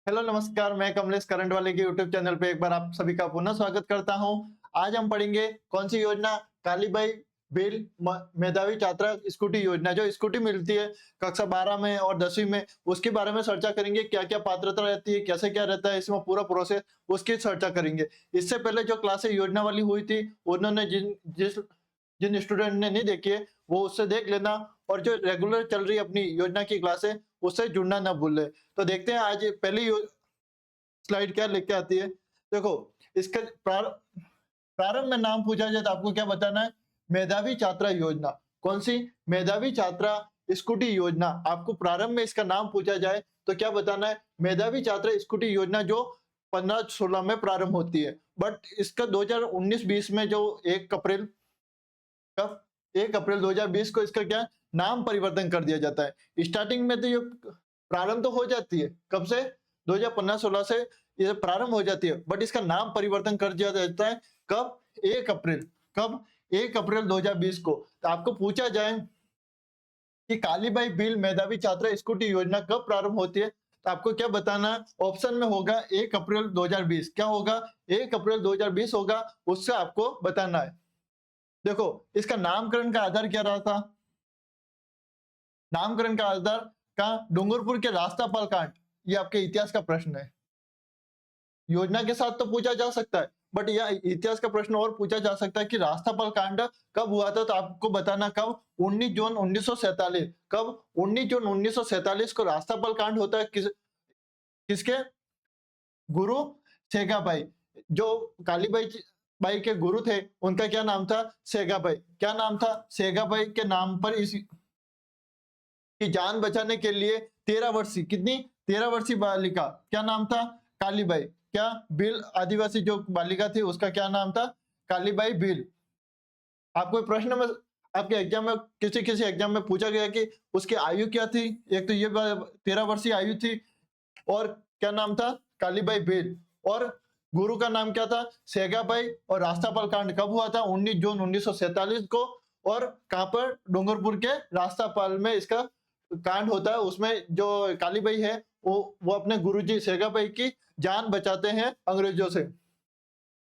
Hello नमस्कार, मैं Kamlesh current वाले के यूट्यूब चैनल पे एक बार आप सभी का पुनः स्वागत करता हूं। आज हम पढ़ेंगे कौन सी योजना, कालीबाई बिल मेधावी छात्रा स्कूटी योजना। जो स्कूटी मिलती है कक्षा 12 में और 10वीं में, उसके बारे में चर्चा करेंगे। क्या क्या पात्रता रहती है, कैसे क्या रहता है इसमें पूरा प्रोसेस, उसकी चर्चा करेंगे। इससे पहले जो क्लासे योजना वाली हुई थी, उन्होंने जिन स्टूडेंट ने नहीं देखी है वो उससे देख लेना, और जो रेगुलर चल रही है अपनी योजना की क्लासे, उससे जुड़ना ना भूले। तो देखते हैं आज पहली स्लाइड क्या लेके आती है। देखो, इसका प्रारंभ में नाम पूछा जाए तो आपको क्या बताना है? मेधावी छात्रा योजना। कौन सी? मेधावी छात्रा स्कूटी योजना। आपको प्रारंभ में इसका नाम पूछा जाए तो क्या बताना है? मेधावी छात्रा स्कूटी योजना, जो 15-16 में प्रारंभ होती है। बट इसका 2019-20 में जो 1 अप्रैल 2020 को इसका क्या नाम परिवर्तन कर दिया जाता है। स्टार्टिंग में तो ये प्रारंभ तो हो जाती है, कब से? 2015-16 से ये प्रारंभ हो जाती है, बट इसका नाम परिवर्तन कर दिया जाता है। कब? 1 अप्रैल। कब? 1 अप्रैल 2020 को। तो आपको पूछा जाए कि कालीबाई बिल मेधावी छात्रा स्कूटी योजना कब प्रारंभ होती है, तो आपको क्या बताना है? ऑप्शन में होगा 1 अप्रैल 2020। क्या होगा? 1 अप्रैल 2020 होगा, उससे आपको बताना है। देखो, इसका नामकरण का आधार क्या रहा था? नामकरण का आधार का डूंगरपुर के रास्तापाल कांड। ये आपके इतिहास का प्रश्न है। योजना के साथ तो पूछा जा सकता है, बट यह इतिहास का प्रश्न और पूछा जा सकता है कि रास्तापाल कांड कब हुआ था। तो आपको बताना कब? 19 जून 1947। कब? 19 जून 1947 को रास्तापाल कांड होता है। किसके? गुरु सेगाबाई। जो कालीबाई बाई के गुरु थे, उनका क्या नाम था? सेगाबाई। क्या नाम था? सेगाबाई के नाम पर इस की जान बचाने के लिए 13 वर्षीय, कितनी? 13 वर्षीय बालिका, क्या नाम था? कालीबाई। क्या? बिल आदिवासी जो बालिका थी उसका क्या नाम था? कालीबाई बिल। आपको प्रश्न में आपके एग्जाम में किसी किसी एग्जाम में पूछा गया कि उसकी आयु क्या थी। एक तो ये 13 वर्षीय आयु थी, और क्या नाम था? कालीबाई बिल। और गुरु का नाम क्या था? सेगाबाई। और रास्तापाल कांड कब हुआ था? 19 जून 1947 को। और कहां पर? डूंगरपुर के रास्तापाल में इसका कांड होता है। उसमें जो कालीबाई है वो अपने गुरुजी सेगाबाई की जान बचाते हैं अंग्रेजों से।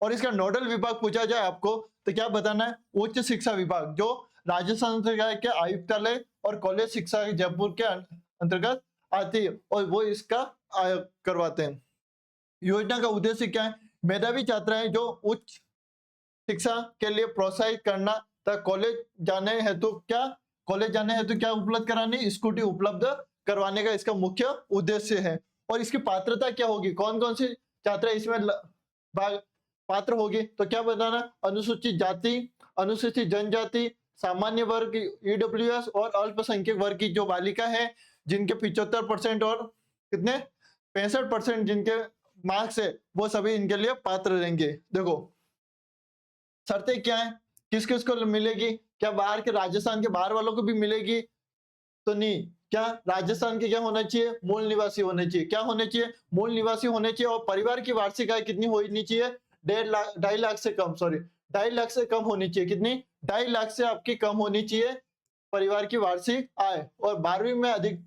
और इसका नोडल विभाग पूछा जाए आपको तो क्या बताना है? उच्च शिक्षा विभाग, जो राजस्थान के आयुक्तालय और कॉलेज शिक्षा जयपुर के अंतर्गत आती है, और वो इसका करवाते हैं। योजना का उद्देश्य क्या है? मेधावी छात्राएं जो उच्च शिक्षा के लिए प्रोत्साहित करना तथा कॉलेज जाने हेतु क्या उपलब्ध करानी? स्कूटी उपलब्ध करवाने का इसका मुख्य उद्देश्य है। और इसकी पात्रता क्या होगी? कौन कौन सी छात्रा इसमें पात्र होगी? तो क्या बताना? अनुसूचित जाति, अनुसूचित जनजाति, सामान्य वर्ग, ईडब्ल्यूएस और अल्पसंख्यक वर्ग की जो बालिका है, जिनके 75% और कितने 65% जिनके मार्क्स है, वो सभी इनके लिए पात्र रहेंगे। देखो, शर्तें क्या है? किस किस को मिलेगी? क्या बाहर के, राजस्थान के बाहर वालों को भी मिलेगी? तो नहीं। क्या राजस्थान के क्या होना चाहिए? मूल निवासी होने चाहिए। क्या होने चाहिए? मूल निवासी होने चाहिए। और परिवार की वार्षिक आय कितनी होनी चाहिए? 2.5 लाख से कम, सॉरी 2.5 लाख से कम होनी चाहिए। कितनी? 2.5 लाख से आपकी कम होनी चाहिए परिवार की वार्षिक आय। और 12वीं में अधिक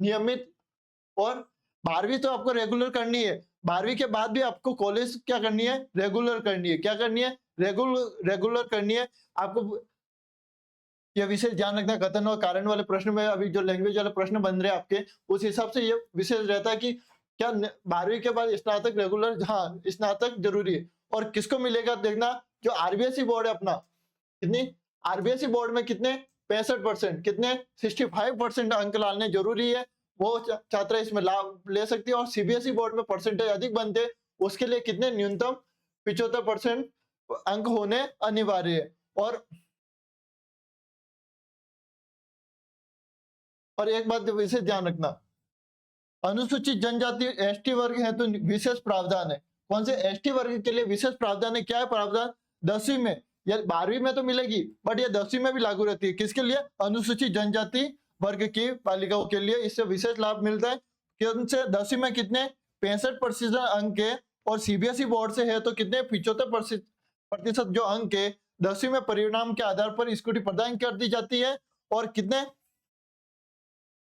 नियमित, और 12वीं तो आपको रेगुलर करनी है। 12वीं के बाद भी आपको कॉलेज क्या करनी है? रेगुलर करनी है। क्या करनी है? रेगुलर करनी है। आपको ये विशेष ध्यान रखना, कथन और कारण वाले प्रश्न में अभी जो लैंग्वेज वाले प्रश्न बन रहे हैं आपके, उस हिसाब से ये विशेष रहता है कि क्या 12वीं के बाद स्नातक रेगुलर, हाँ स्नातक जरूरी है। और किसको मिलेगा देखना, जो आरबीएसई बोर्ड है अपना, कितनी? आरबीएसई बोर्ड में कितने? 65%, कितने? 65% अंक लाने जरूरी है। वो छात्रा इसमें लाभ ले सकती है। और सीबीएसई बोर्ड में परसेंटेज अधिक बनते हैं, उसके लिए कितने? न्यूनतम 75% अंक होने अनिवार्य है। और एक बात विशेष ध्यान रखना, अनुसूचित जनजाति एसटी वर्ग है तो विशेष प्रावधान है। कौन से? एसटी वर्ग के लिए विशेष प्रावधान है। क्या है प्रावधान? 10वीं में या 12वीं में तो मिलेगी, बट ये 10वीं में भी लागू रहती है। किसके लिए? अनुसूचित जनजाति वर्ग की बालिकाओं के लिए इससे विशेष लाभ मिलता है। कौन से? 10वीं में कितने? 65% अंक है। और सीबीएसई बोर्ड से है तो कितने? 75% जो अंक है 10वीं में परिणाम के आधार पर स्कूटी प्रदान कर दी जाती है। और कितने?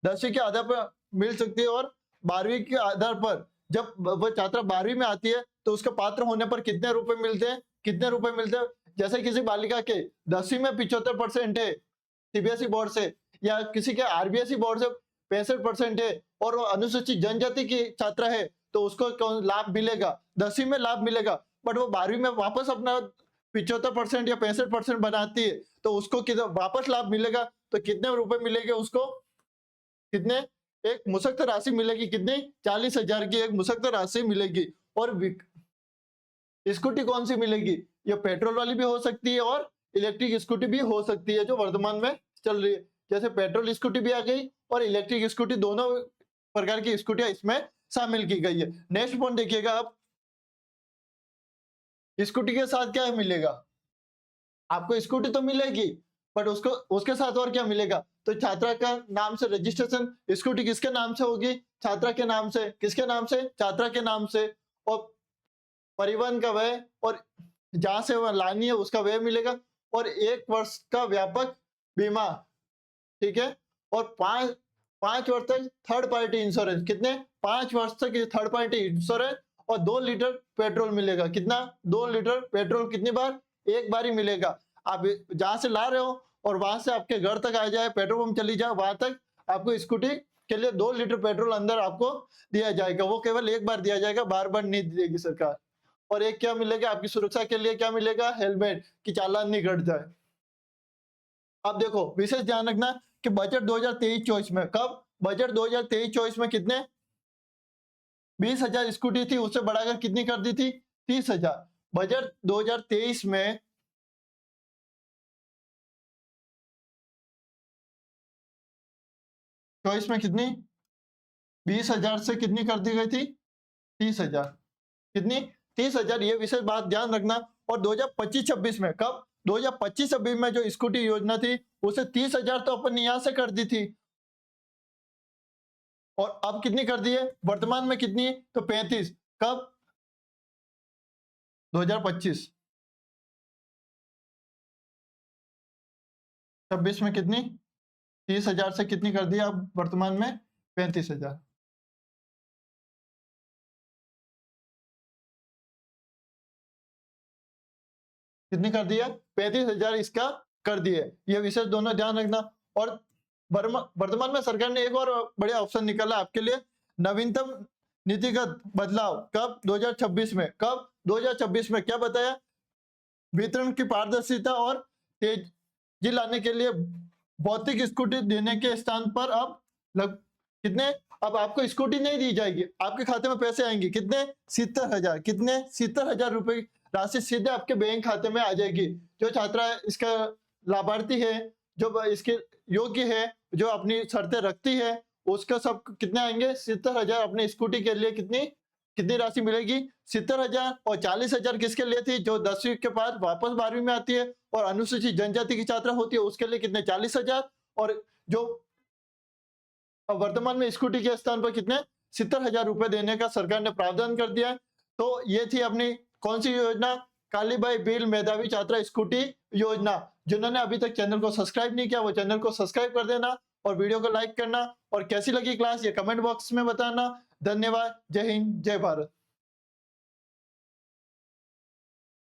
10वीं के आधार पर मिल सकती है, और 12वीं के आधार पर जब वो छात्रा 12वीं में आती है तो उसका पात्र होने पर कितने रुपए मिलते हैं, कितने रुपए मिलते हैं? जैसे किसी बालिका के 10वीं में 75% है सीबीएसई बोर्ड से, या किसी के आरबीएसई बोर्ड से 65% है, और वो अनुसूचित जनजाति की छात्रा है तो उसको कौन लाभ मिलेगा? 10वीं में लाभ मिलेगा, बट वो 12वीं में वापस अपना 75% या 65% बनाती है तो उसको वापस लाभ मिलेगा, तो कितने रुपए मिलेंगे उसको? कितने? एक मुश्तक राशि मिलेगी, कितनी? 40,000 की एक मुश्तक राशि मिलेगी। और स्कूटी कौन सी मिलेगी? ये पेट्रोल वाली भी हो सकती है और इलेक्ट्रिक स्कूटी भी हो सकती है, जो वर्तमान में चल रही है। जैसे पेट्रोल स्कूटी भी आ गई और इलेक्ट्रिक स्कूटी, दोनों प्रकार की स्कूटियां इसमें शामिल की गई है। नेक्स्ट पॉइंट देखिएगा आप, स्कूटी के साथ क्या मिलेगा? आपको स्कूटी तो मिलेगी, बट उसको उसके साथ और क्या मिलेगा? तो छात्रा का नाम से रजिस्ट्रेशन, स्कूटी किसके नाम से होगी? छात्रा के नाम से। किसके नाम से? छात्रा के नाम से। और परिवहन का व्यय और जहां से वह लानी है उसका व्यय मिलेगा, और 1 वर्ष का व्यापक बीमा, ठीक है, और 5 वर्ष तक थर्ड पार्टी इंश्योरेंस। कितने? 5 वर्ष तक थर्ड पार्टी इंश्योरेंस, और 2 लीटर पेट्रोल मिलेगा। कितना? 2 लीटर पेट्रोल कितनी बार? एक बार ही मिलेगा। आप जहां से ला रहे हो और वहां से आपके घर तक आ जाए, पेट्रोल पंप चली जाए, वहां तक आपको स्कूटी के लिए 2 लीटर पेट्रोल अंदर आपको दिया जाएगा। वो केवल एक बार दिया जाएगा, बार बार नहीं देगी सरकार। और एक क्या मिलेगा आपकी सुरक्षा के लिए? क्या मिलेगा? हेलमेट, कि चालान नहीं कट जाए। अब देखो, विशेष ध्यान रखना कि बजट 2023-24 में, कब? बजट 2023-24 में कितने? 20,000 स्कूटी थी, उससे बढ़ाकर कितनी कर दी थी? 30,000। बजट 2023 में 24 में कितनी? 20,000 से कितनी कर दी गई थी? 30,000। कितनी? 30,000। ये विशेष बात ध्यान रखना। और 2025-26 में, कब? 2025-26 में जो स्कूटी योजना थी उसे 30,000 तो अपन यहां से कर दी थी, और अब कितनी कर दी है वर्तमान में? कितनी? तो 35। कब? 2025। 26 में कितनी? 30,000 से कितनी कर दी अब वर्तमान में? 35,000। कितनी कर दी है? 35,000 इसका कर दिए। ये विशेष दोनों ध्यान रखना। और वर्तमान में सरकार ने एक और बढ़िया ऑप्शन निकाला आपके लिए, नवीनतम नीतिगत बदलाव। कब? 2026 में। कब? 2026 में। क्या बताया? वितरण की पारदर्शिता और तेजी लाने के लिए भौतिक स्कूटी देने के स्थान पर अब कितने? अब आपको स्कूटी नहीं दी जाएगी, आपके खाते में पैसे आएंगे। कितने? 70,000। कितने? 70,000 रुपए राशि सीधे आपके बैंक खाते में आ जाएगी। जो छात्रा इसका लाभार्थी है, जो इसके योग्य है, जो अपनी शर्तें रखती है, उसका सब कितने आएंगे? 70,000। अपनी स्कूटी के लिए कितनी कितनी राशि मिलेगी? 70,000। और 40,000 किसके लिए थी? जो 10वीं के बाद वापस 12वीं में आती है और अनुसूचित जनजाति की छात्रा होती है, उसके लिए कितने? 40,000। और जो वर्तमान में स्कूटी के स्थान पर कितने? 70,000 रुपए देने का सरकार ने प्रावधान कर दिया है। तो ये थी अपनी कौन सी योजना? कालीबाई भील मेधावी छात्रा स्कूटी योजना। जिन्होंने अभी तक चैनल को सब्सक्राइब नहीं किया, वो चैनल को सब्सक्राइब कर देना और वीडियो को लाइक करना, और कैसी लगी क्लास ये कमेंट बॉक्स में बताना। धन्यवाद। जय हिंद, जय भारत।